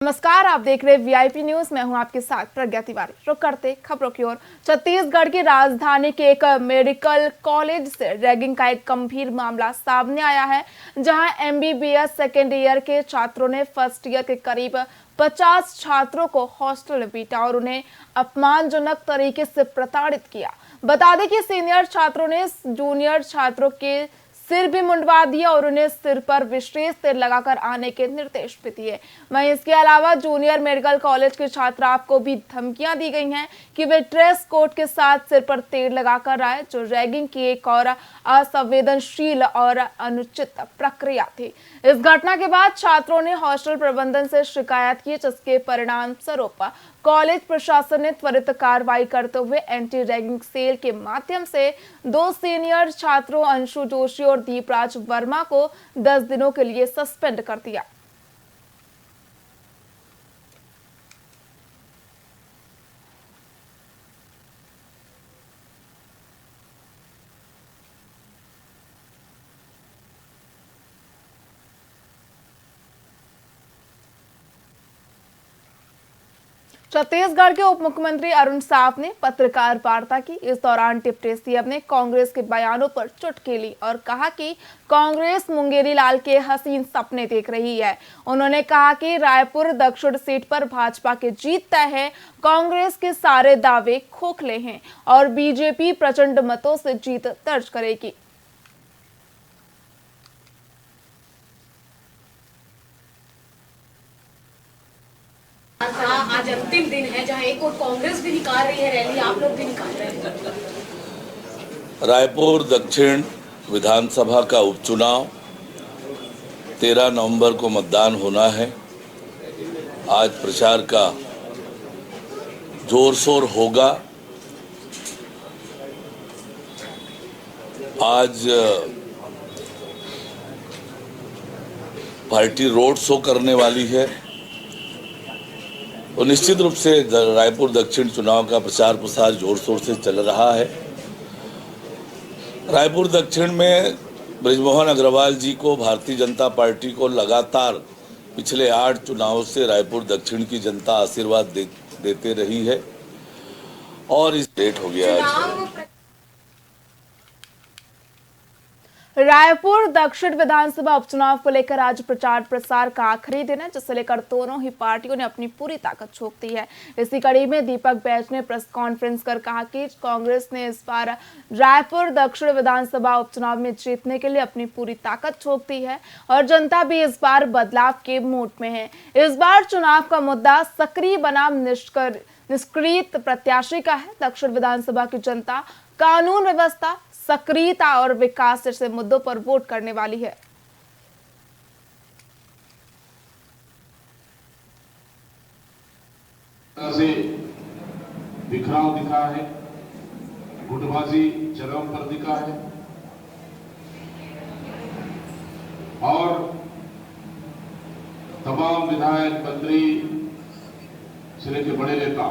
नमस्कार, आप देख रहे वीआईपी न्यूज। मैं हूं आपके साथ प्रज्ञा तिवारी। रुक करते खबरों की ओर। छत्तीसगढ़ की राजधानी के एक मेडिकल कॉलेज से रैगिंग का एक गंभीर मामला सामने आया है, जहां एमबीबीएस सेकेंड ईयर के छात्रों ने फर्स्ट ईयर के करीब 50 छात्रों को हॉस्टल में पीटा और उन्हें अपमानजनक तरीके से प्रताड़ित किया। बता दें कि सीनियर छात्रों ने जूनियर छात्रों के सिर भी मुंडवा दिया और उन्हें सिर पर विशेष तेल लगाकर आने के निर्देश भी दिए। वहीं इसके अलावा जूनियर मेडिकल कॉलेज के छात्राओं को भी धमकियां दी गई हैं कि वे ड्रेस कोड के साथ सिर पर तेल लगाकर आए, जो रैगिंग की एक और असंवेदनशील और अनुचित प्रक्रिया थी। इस घटना के बाद छात्रों ने हॉस्टल प्रबंधन से शिकायत की, जिसके परिणाम स्वरूप कॉलेज प्रशासन ने त्वरित कार्रवाई करते हुए एंटी रैगिंग सेल के माध्यम से 2 सीनियर छात्रों अंशु जोशी और दीपराज वर्मा को 10 दिनों के लिए सस्पेंड कर दिया। छत्तीसगढ़ के उप मुख्यमंत्री अरुण साव ने पत्रकार वार्ता की। इस दौरान डिप्टी सीएम ने कांग्रेस के बयानों पर चुटकी ली और कहा कि कांग्रेस मुंगेरी लाल के हसीन सपने देख रही है। उन्होंने कहा कि रायपुर दक्षिण सीट पर भाजपा की जीत तय है। कांग्रेस के सारे दावे खोखले हैं और बीजेपी प्रचंड मतों से जीत दर्ज करेगी। आज अंतिम दिन है, जहां एक और कांग्रेस भी निकाल रही है रैली, आप लोग भी निकाल रहे हैं। रायपुर दक्षिण विधानसभा का उपचुनाव 13 नवंबर को मतदान होना है। आज प्रचार का जोर शोर होगा। आज पार्टी रोड शो करने वाली है और निश्चित रूप से रायपुर दक्षिण चुनाव का प्रचार प्रसार जोर शोर से चल रहा है। रायपुर दक्षिण में बृजमोहन अग्रवाल जी को, भारतीय जनता पार्टी को लगातार पिछले 8 चुनावों से रायपुर दक्षिण की जनता आशीर्वाद देते रही है और इस डेट हो गया आज। रायपुर दक्षिण विधानसभा उपचुनाव को लेकर आज प्रचार प्रसार का आखिरी दिन है, जिसे लेकर दोनों ही पार्टियों ने अपनी पूरी ताकत झोंक दी है। इसी कड़ी में दीपक बैज ने प्रेस कॉन्फ्रेंस कर कहा कि कांग्रेस ने इस बार रायपुर दक्षिण विधानसभा उपचुनाव में जीतने के लिए अपनी पूरी ताकत झोंक दी है और जनता भी इस बार बदलाव के मूड में है। इस बार चुनाव का मुद्दा सक्रिय बनाम निष्क्रिय प्रत्याशी का है। दक्षिण विधानसभा की जनता कानून व्यवस्था, सक्रियता और विकास जैसे मुद्दों पर वोट करने वाली है। से बिखराव दिखा है, गुटबाजी चरम पर दिखा है और तमाम विधायक, मंत्री से लेकर बड़े नेता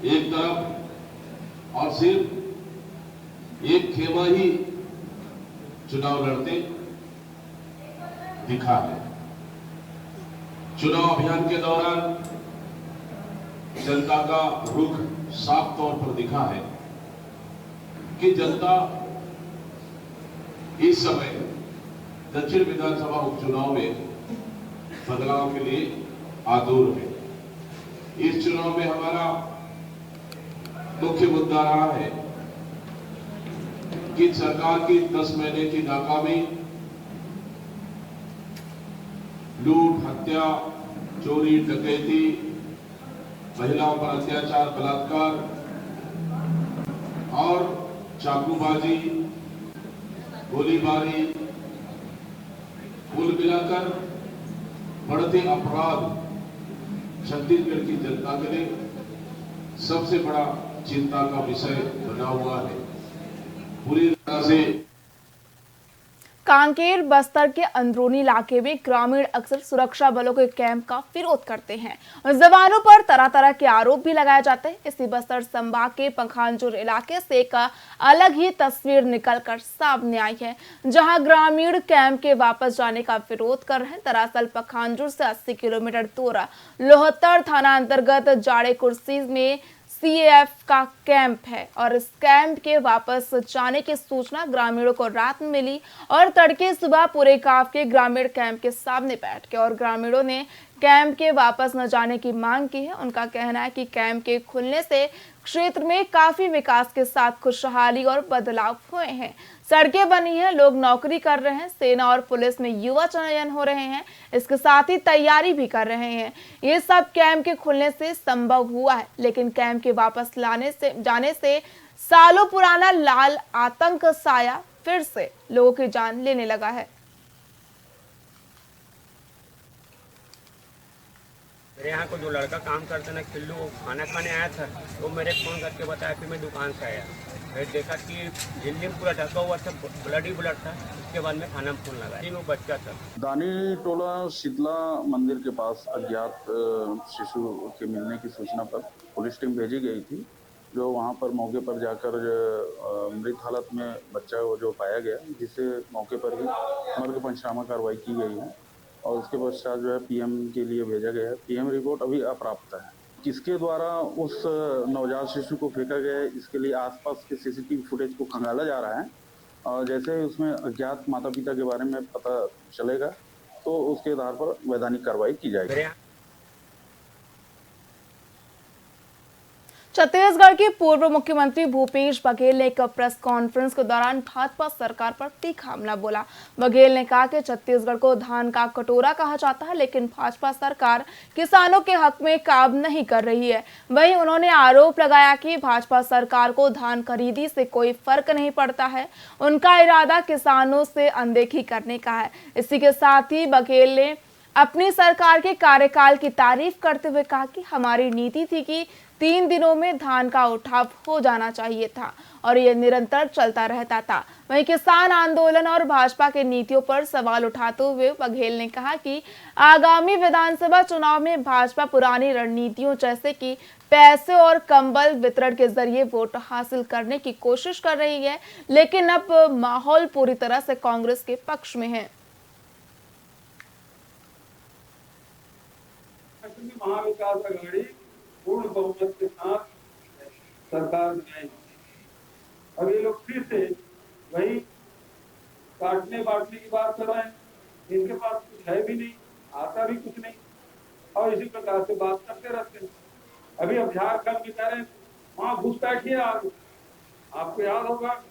एक तरफ और सिर्फ एक खेमा ही चुनाव लड़ते दिखा है। चुनाव अभियान के दौरान जनता का रुख साफ तौर पर दिखा है कि जनता इस समय दक्षिण विधानसभा उपचुनाव में बदलाव के लिए आतुर है। इस चुनाव में हमारा मुख्य मुद्दा रहा है कि सरकार की 10 महीने की नाकामी, लूट, हत्या, चोरी, डकैती, महिलाओं पर अत्याचार, बलात्कार और चाकूबाजी, गोलीबारी, कुल मिलाकर बढ़ते अपराध छत्तीसगढ़ की जनता के लिए सबसे बड़ा चिंता का विषय बना हुआ है। पूरी तरह से कांकेर बस्तर के अंदरूनी इलाके में ग्रामीण अक्सर सुरक्षा बलों के कैंप का विरोध करते हैं और जवानों पर तरह तरह के आरोप भी लगाए जाते हैं। इसी बस्तर संभाग के पखांजूर इलाके से एक अलग ही तस्वीर निकलकर सामने आई है, जहां ग्रामीण कैंप के वापस जाने का विरोध कर रहे हैं। दरअसल पखांजूर से 80 किलोमीटर दूर लोहत्तर थाना अंतर्गत जाड़े कुर्सी में CAF का कैंप है और इस कैंप के वापस जाने की सूचना ग्रामीणों को रात में मिली और तड़के सुबह पूरे गांव के ग्रामीण कैंप के सामने बैठ के और ग्रामीणों ने कैंप के वापस न जाने की मांग की है। उनका कहना है कि कैंप के खुलने से क्षेत्र में काफी विकास के साथ खुशहाली और बदलाव हुए हैं, सड़कें बनी हैं, लोग नौकरी कर रहे हैं, सेना और पुलिस में युवा चयन हो रहे हैं, इसके साथ ही तैयारी भी कर रहे हैं। ये सब कैंप के खुलने से संभव हुआ है, लेकिन कैंप के वापस जाने से सालों पुराना लाल आतंक साया फिर से लोगों की जान लेने लगा है। मेरे यहाँ को जो लड़का काम करता ना खिल्लू, वो खाना खाने आया था, वो मेरे फ़ोन करके बताया कि मैं दुकान से आया, फिर देखा कि झिल्ली में पूरा ढका हुआ था, ब्लड ही ब्लड था। उसके बाद में खाना में फ़ोन लगाया, वो बच्चा था। दानी टोला शीतला मंदिर के पास अज्ञात शिशु के मिलने की सूचना पर पुलिस टीम भेजी गई थी, जो वहां पर मौके पर जाकर मृत हालत में बच्चा वो जो पाया गया, जिसे मौके पर ही मर्ग पंचनामा कार्रवाई की गई है और उसके पश्चात जो है PM के लिए भेजा गया है। PM रिपोर्ट अभी अप्राप्त है। किसके द्वारा उस नवजात शिशु को फेंका गया है, इसके लिए आसपास के CCTV फुटेज को खंगाला जा रहा है और जैसे उसमें अज्ञात माता पिता के बारे में पता चलेगा तो उसके आधार पर वैधानिक कार्रवाई की जाएगी। छत्तीसगढ़ के पूर्व मुख्यमंत्री भूपेश बघेल ने एक प्रेस कॉन्फ्रेंस के दौरान भाजपा सरकार पर तीखा हमला बोला। बघेल ने कहा कि छत्तीसगढ़ को धान का कटोरा कहा जाता है, लेकिन भाजपा सरकार किसानों के हक में काम नहीं कर रही है। वहीं उन्होंने आरोप लगाया कि भाजपा सरकार को धान खरीदी से कोई फर्क नहीं पड़ता है, उनका इरादा किसानों से अनदेखी करने का है। इसी के साथ ही बघेल ने अपनी सरकार के कार्यकाल की तारीफ करते हुए कहा कि हमारी नीति थी कि 3 दिनों में धान का उठाव हो जाना चाहिए था और ये निरंतर चलता रहता था। वहीं किसान आंदोलन और भाजपा के नीतियों पर सवाल उठाते हुए बघेल ने कहा कि आगामी विधानसभा चुनाव में भाजपा पुरानी रणनीतियों जैसे कि पैसे और कंबल वितरण के जरिए वोट हासिल करने की कोशिश कर रही है, लेकिन अब माहौल पूरी तरह से कांग्रेस के पक्ष में है। महाविकास आघाड़ी पूर्ण बहुमत के साथ सरकार बनाएगी। अब ये लोग फिर से वही काटने बांटने की बात कर रहे हैं। इनके पास कुछ है भी नहीं, आता भी कुछ नहीं और इसी प्रकार से बात करते रहते हैं। अभी अब झारखंड में कह रहे हैं वहां घुसपैठ ही आ गई। आपको याद होगा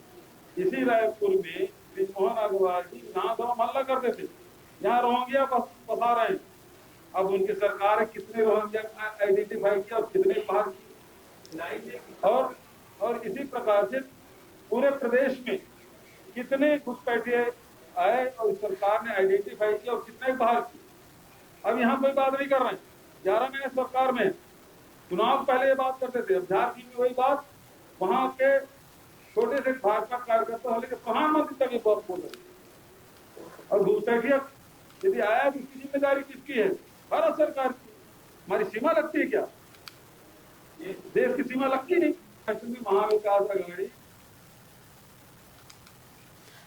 इसी रायपुर में ब्रिजमोहन अग्रवाल जी ना दो हल्ला करते थे, यहाँ रोहिंग्या बसा रहे हैं। अब उनकी सरकार कितने रोहिंग्या आइडेंटिफाई किया और कितने बाहर की, और इसी प्रकार से पूरे प्रदेश में कितने घुसपैठिए आए और सरकार ने आइडेंटिफाई किया और कितने बाहर की। अब यहाँ कोई बात नहीं कर रहे हैं, 11 महीने सरकार में चुनाव पहले ये बात करते थे। अब झारखंड में वही बात, वहां के छोटे से भाजपा कार्यकर्ता होने के प्रधानमंत्री तक ये बात बोल रहे और घुसपैठिया यदि आया तो इसकी जिम्मेदारी किसकी है? भारत सरकार की। हमारी सीमा लगती है क्या? ये देश की सीमा लगती नहीं। महाविकास आघाड़ी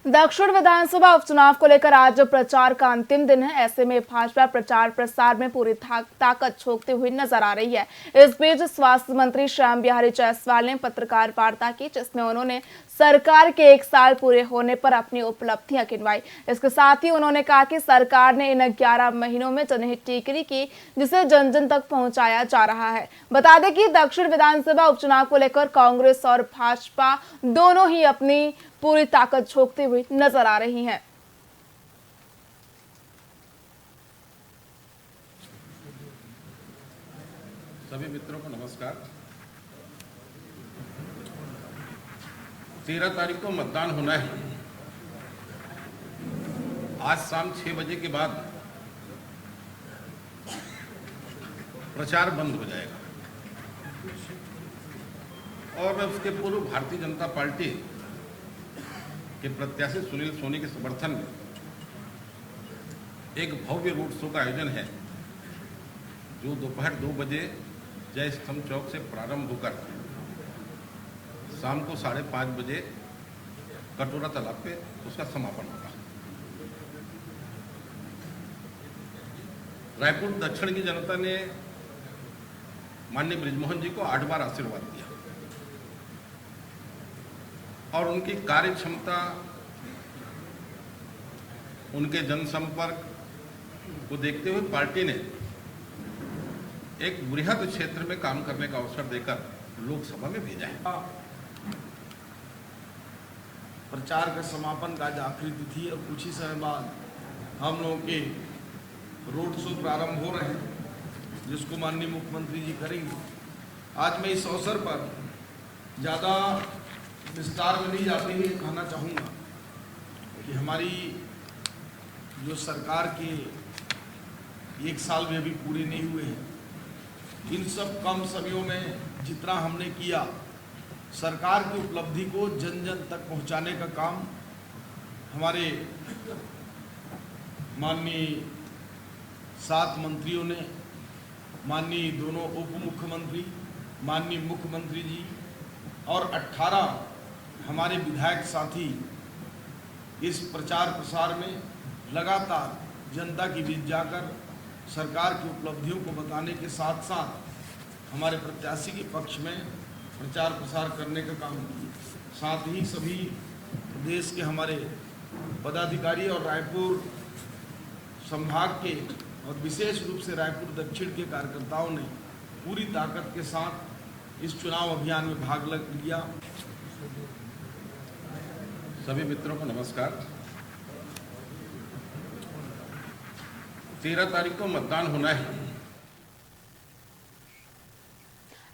दक्षिण विधानसभा उपचुनाव को लेकर आज प्रचार का अंतिम दिन है। ऐसे में भाजपा प्रचार प्रसार में पूरी ताकत झोंकते हुए नजर आ रही है। इस बीच स्वास्थ्य मंत्री श्याम बिहारी जायसवाल ने पत्रकार वार्ता की, जिसमें उन्होंने सरकार के 1 साल पूरे होने पर अपनी उपलब्धियां गिनवाई। इसके साथ ही उन्होंने कहा कि सरकार ने इन 11 महीनों में जनहित टिकरी की, जिसे जन जन तक पहुंचाया जा रहा है। बता दें कि दक्षिण विधानसभा उपचुनाव को लेकर कांग्रेस और भाजपा दोनों ही अपनी पूरी ताकत झोंकते हुए नजर आ रही हैं। सभी मित्रों को नमस्कार। 13 तारीख को मतदान होना है। आज शाम 6 बजे के बाद प्रचार बंद हो जाएगा और उसके पूर्व भारतीय जनता पार्टी के प्रत्याशी सुनील सोनी के समर्थन में एक भव्य रोड शो का आयोजन है जो दोपहर 2 बजे जय स्तंभ चौक से प्रारंभ होकर शाम को 5:30 बजे कटोरा तालाब पे उसका समापन होगा। रायपुर दक्षिण की जनता ने माननीय बृजमोहन जी को 8 बार आशीर्वाद दिया और उनकी कार्य क्षमता, उनके जनसंपर्क को देखते हुए पार्टी ने एक बृहद क्षेत्र में काम करने का अवसर देकर लोकसभा में भेजा है। प्रचार का समापन का आज आखिरी तिथि और कुछ ही समय बाद हम लोगों के रोड शो प्रारंभ हो रहे हैं जिसको माननीय मुख्यमंत्री जी करेंगे। आज मैं इस अवसर पर ज़्यादा विस्तार में नहीं जाते हुए कहना चाहूँगा कि हमारी जो सरकार के 1 साल में अभी पूरे नहीं हुए हैं, इन सब कम समयों में जितना हमने किया, सरकार की उपलब्धि को जन जन तक पहुंचाने का काम हमारे माननीय 7 मंत्रियों ने, माननीय दोनों उप मुख्यमंत्री, माननीय मुख्यमंत्री जी और 18 हमारे विधायक साथी इस प्रचार प्रसार में लगातार जनता के बीच जाकर सरकार की उपलब्धियों को बताने के साथ साथ हमारे प्रत्याशी के पक्ष में प्रचार प्रसार करने का काम किया। साथ ही सभी प्रदेश के हमारे पदाधिकारी और रायपुर संभाग के और विशेष रूप से रायपुर दक्षिण के कार्यकर्ताओं ने पूरी ताकत के साथ इस चुनाव अभियान में भाग लिया। सभी मित्रों को नमस्कार। 13 तारीख को मतदान होना है।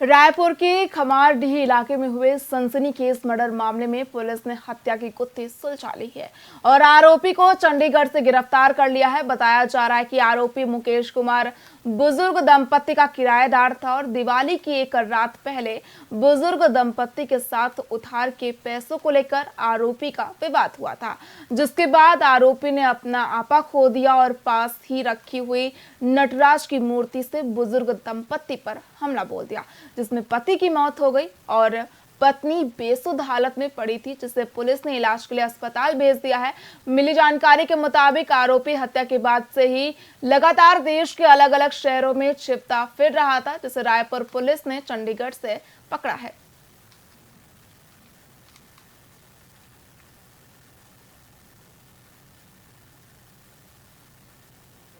रायपुर के खमारडीह इलाके में हुए सनसनीखेज मर्डर मामले में पुलिस ने हत्या की गुत्थी सुलझा ली है और आरोपी को चंडीगढ़ से गिरफ्तार कर लिया है। बताया जा रहा है कि आरोपी मुकेश कुमार बुजुर्ग दंपत्ति का किराएदार था और दिवाली की एक रात पहले बुजुर्ग दंपत्ति के साथ उधार के पैसों को लेकर आरोपी का विवाद हुआ था, जिसके बाद आरोपी ने अपना आपा खो दिया और पास ही रखी हुई नटराज की मूर्ति से बुजुर्ग दंपत्ति पर हमला बोल दिया, जिसमें पति की मौत हो गई और पत्नी बेसुध हालत में पड़ी थी, जिसे पुलिस ने इलाज के लिए अस्पताल भेज दिया है। मिली जानकारी के मुताबिक आरोपी हत्या के बाद से ही लगातार देश के अलग अलग शहरों में छिपता फिर रहा था, जिसे रायपुर पुलिस ने चंडीगढ़ से पकड़ा है।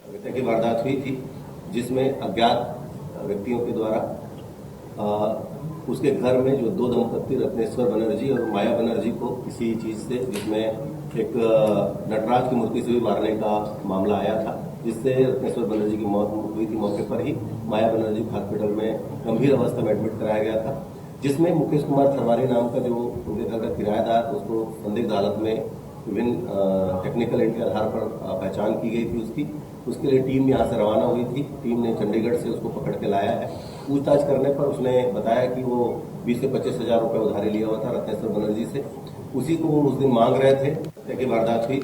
हत्या की वारदात हुई थी जिसमें अज्ञात व्यक्तियों के द्वारा उसके घर में जो 2 दंपत्ति रत्नेश्वर बनर्जी और माया बनर्जी को किसी चीज से, जिसमें एक नटराज की मूर्ति से भी मारने का मामला आया था, जिससे रत्नेश्वर बनर्जी की मौत हुई थी। मौके पर ही माया बनर्जी को हॉस्पिटल में गंभीर अवस्था में एडमिट कराया गया था, जिसमें मुकेश कुमार थरवारी नाम का जो उनके घर का किराएदार, उसको संदिग्ध हालत में विभिन्न टेक्निकल एंड के आधार पर पहचान की गई थी। उसके लिए टीम यहाँ से रवाना हुई थी। टीम ने चंडीगढ़ से उसको पकड़ के लाया है। पूछताछ करने पर उसने बताया कि वो 20 से 25 हजार रुपए उधारी लिया हुआ था रत्नेश्वर बनर्जी से, उसी को वो उस दिन मांग रहे थे। हत्या की वारदात हुई।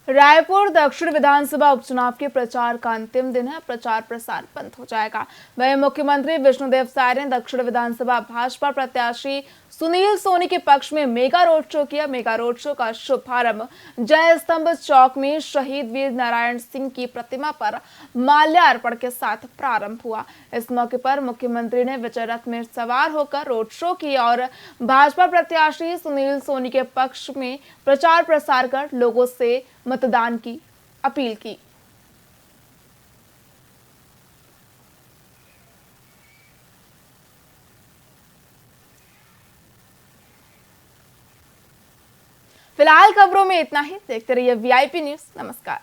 रायपुर दक्षिण विधानसभा उपचुनाव के प्रचार का अंतिम दिन है। प्रचार प्रसार बंद हो जाएगा। वहीं मुख्यमंत्री विष्णुदेव साय ने दक्षिण विधानसभा भाजपा प्रत्याशी सुनील सोनी के पक्ष में मेगा रोड शो किया। मेगा रोड शो का शुभारंभ जय स्तंभ चौक में शहीद वीर नारायण सिंह की प्रतिमा पर माल्यार्पण के साथ प्रारंभ हुआ। इस मौके पर मुख्यमंत्री ने विजय रथ में सवार होकर रोड शो किया और भाजपा प्रत्याशी सुनील सोनी के पक्ष में प्रचार प्रसार कर लोगों से मतदान की अपील की। फिलहाल खबरों में इतना ही। देखते रहिए VIP न्यूज़। नमस्कार।